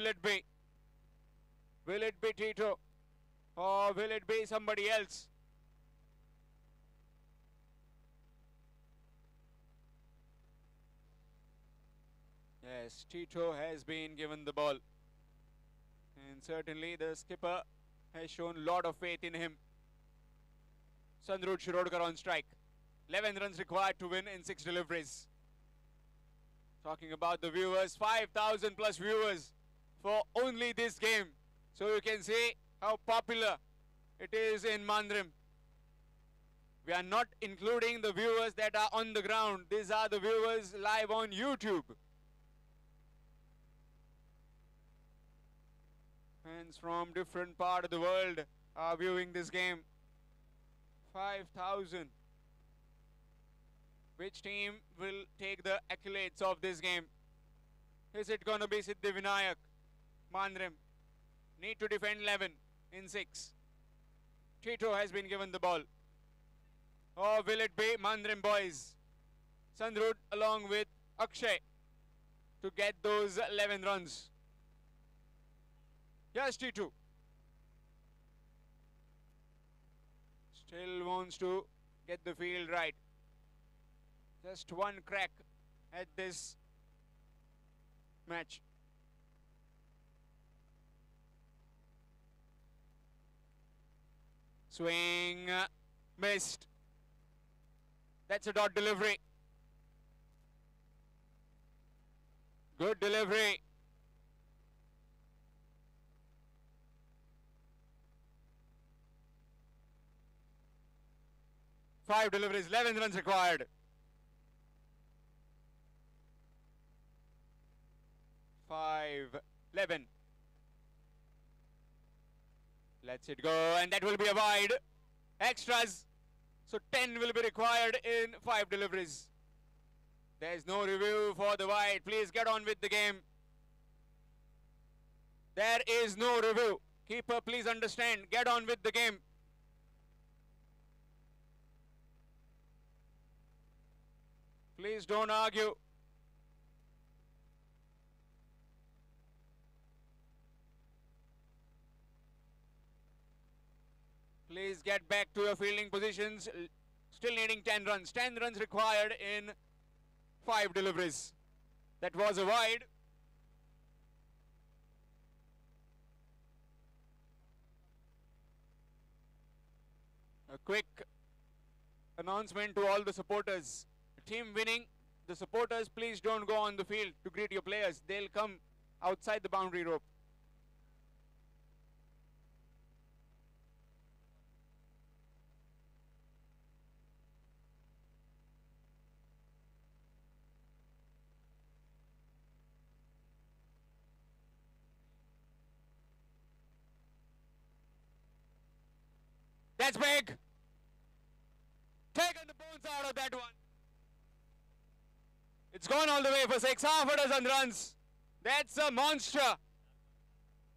will it be? Will it be Tito? Or will it be somebody else? Yes, Tito has been given the ball. And certainly the skipper has shown a lot of faith in him. Sandrud Shirodkar on strike. 11 runs required to win in 6 deliveries. Talking about the viewers, 5,000 plus viewers for only this game. So you can see how popular it is in Mandrim. We are not including the viewers that are on the ground. These are the viewers live on YouTube. Fans from different part of the world are viewing this game. 5,000. Which team will take the accolades of this game? Is it going to be Siddhivinayak? Mandrim need to defend 11 in 6. Tito has been given the ball. Or will it be Mandrim boys? Sandrud along with Akshay to get those 11 runs. Yes, Tito. Still wants to get the field right. Just one crack at this match. Swing, missed. That's a dot delivery. Good delivery. Five deliveries, 11 runs required. 5-11. Let's it go, and that will be a wide. Extras. So 10 will be required in 5 deliveries. There's no review for the wide. Please get on with the game. There is no review. Keeper, please understand. Get on with the game. Please don't argue. Please get back to your fielding positions. Still needing 10 runs. 10 runs required in 5 deliveries. That was a wide. A quick announcement to all the supporters. Team winning, the supporters, please don't go on the field to greet your players. They'll come outside the boundary rope. That's big. Taken the bones out of that one. It's gone all the way for 6, half a dozen runs. That's a monster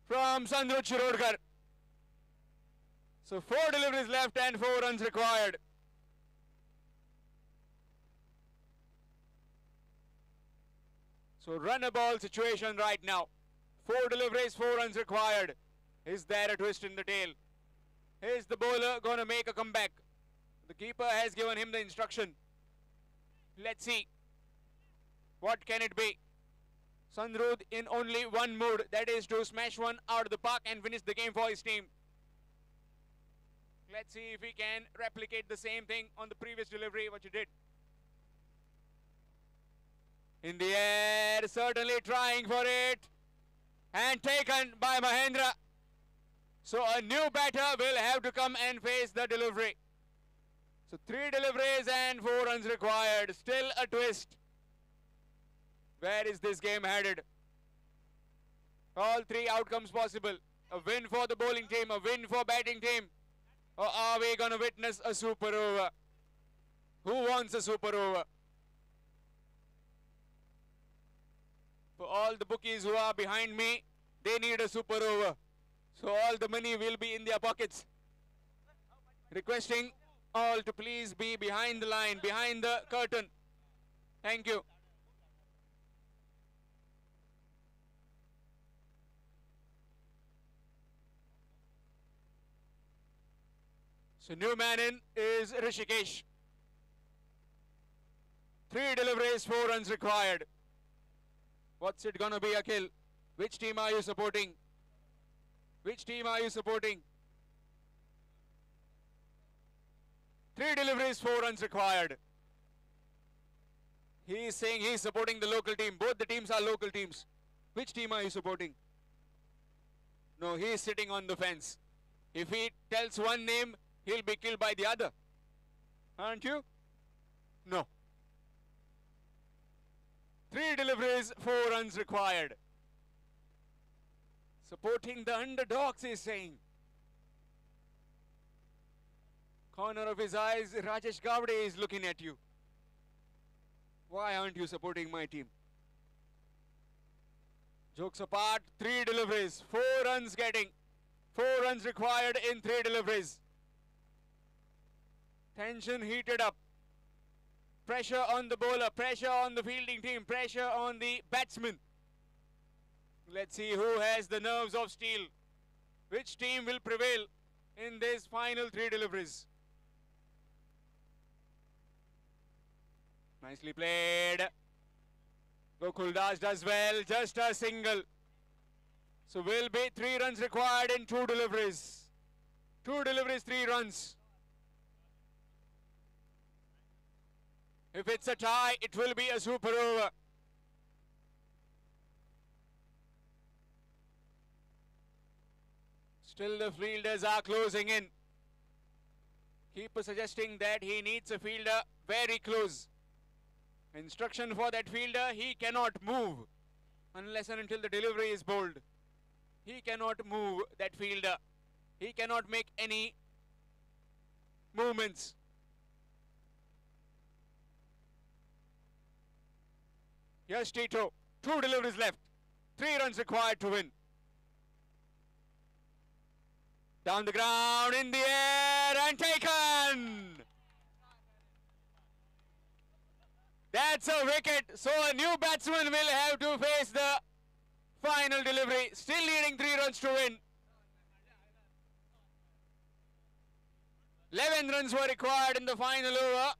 from Sandrud Shirodkar. So 4 deliveries left and 4 runs required. So run a ball situation right now. 4 deliveries, 4 runs required. Is there a twist in the tail? Is the bowler going to make a comeback? The keeper has given him the instruction. Let's see. What can it be? Sandrud in only one mood, that is to smash one out of the park and finish the game for his team. Let's see if he can replicate the same thing on the previous delivery, what you did. In the air, certainly trying for it. And taken by Mahendra. So a new batter will have to come and face the delivery. So 3 deliveries and 4 runs required. Still a twist. Where is this game headed? All 3 outcomes possible. A win for the bowling team, a win for batting team. Or are we going to witness a super over? Who wants a super over? For all the bookies who are behind me, they need a super over. So all the money will be in their pockets. Requesting all to please be behind the line, behind the curtain. Thank you. So new man in is Rishikesh. 3 deliveries, 4 runs required. What's it gonna be, Akhil? Which team are you supporting? Which team are you supporting? 3 deliveries, 4 runs required. He is saying he is supporting the local team. Both the teams are local teams. Which team are you supporting? No, he is sitting on the fence. If he tells one name, he'll be killed by the other. Aren't you? No. 3 deliveries, 4 runs required. Supporting the underdogs, he's saying. Corner of his eyes, Rajesh Gavde is looking at you. Why aren't you supporting my team? Jokes apart, 3 deliveries, 4 runs getting. 4 runs required in 3 deliveries. Tension heated up. Pressure on the bowler, pressure on the fielding team, pressure on the batsman. Let's see who has the nerves of steel. Which team will prevail in these final 3 deliveries? Nicely played. Gokul Das does well, just a single. So will be 3 runs required in 2 deliveries. 2 deliveries, 3 runs. If it's a tie, it will be a super over. Still the fielders are closing in. Keeper suggesting that he needs a fielder very close. Instruction for that fielder, he cannot move unless and until the delivery is bowled. He cannot move that fielder. He cannot make any movements. Here's Tito. 2 deliveries left. 3 runs required to win. Down the ground, in the air, and taken! That's a wicket. So a new batsman will have to face the final delivery. Still needing 3 runs to win. 11 runs were required in the final over.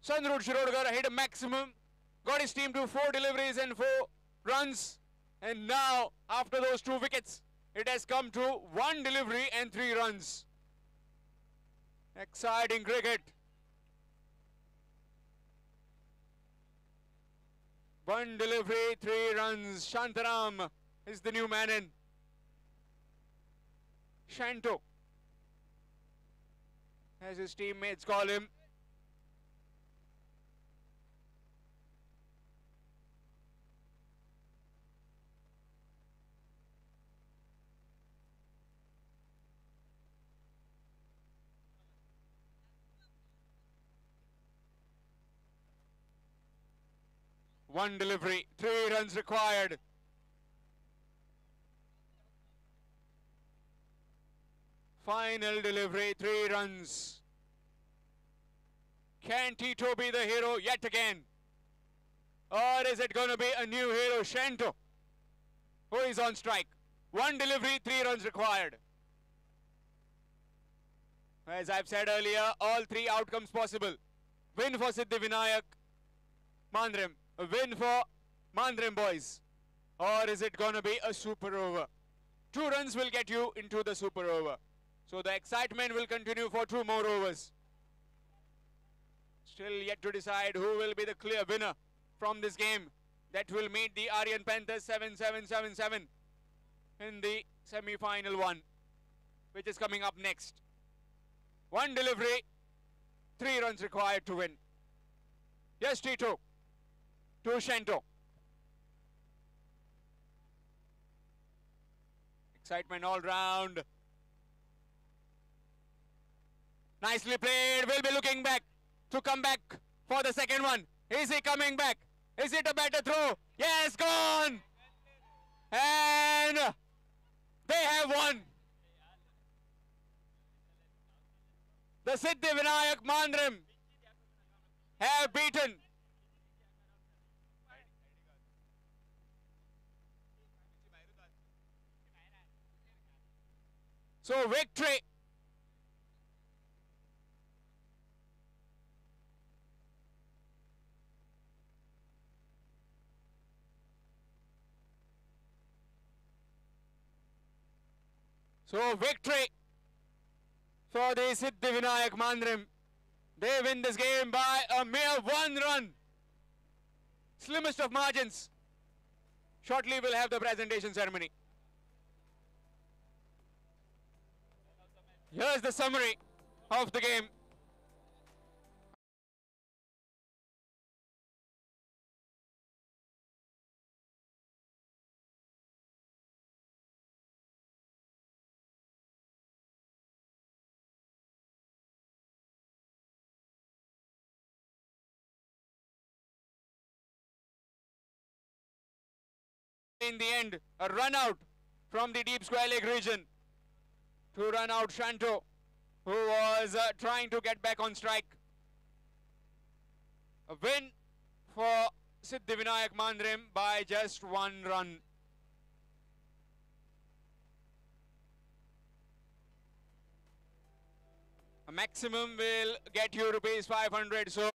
Sandrud Shirodkar hit a maximum. Got his team to 4 deliveries and 4 runs. And now, after those 2 wickets, it has come to 1 delivery and 3 runs. Exciting cricket. 1 delivery, 3 runs. Shantaram is the new man in. Shanto, as his teammates call him. One delivery, 3 runs required. Final delivery, 3 runs. Can Tito be the hero yet again? Or is it going to be a new hero, Shanto, who is on strike? 1 delivery, 3 runs required. As I've said earlier, all 3 outcomes possible. Win for Siddhivinayak Mandrem. A win for Mandrem boys. Or is it going to be a super over? 2 runs will get you into the super over. So the excitement will continue for 2 more overs. Still yet to decide who will be the clear winner from this game that will meet the Aryan Panthers 7-7-7-7 in the semi-final one, which is coming up next. 1 delivery, 3 runs required to win. Yes, Tito. To Shanto. Excitement all round. Nicely played. Will be looking back to come back for the second one. Is he coming back? Is it a better throw? Yes, gone. And they have won. The Siddhivinayak Mandrem have beaten so victory So victory for the Siddhivinayak Mandrim. They win this game by a mere 1 run. Slimmest of margins. Shortly we'll have the presentation ceremony. Here's the summary of the game. In the end, a run out from the deep square leg region to run out Shanto, who was trying to get back on strike. A win for Siddhivinayak Mandrim by just 1 run. A maximum will get you rupees 500. So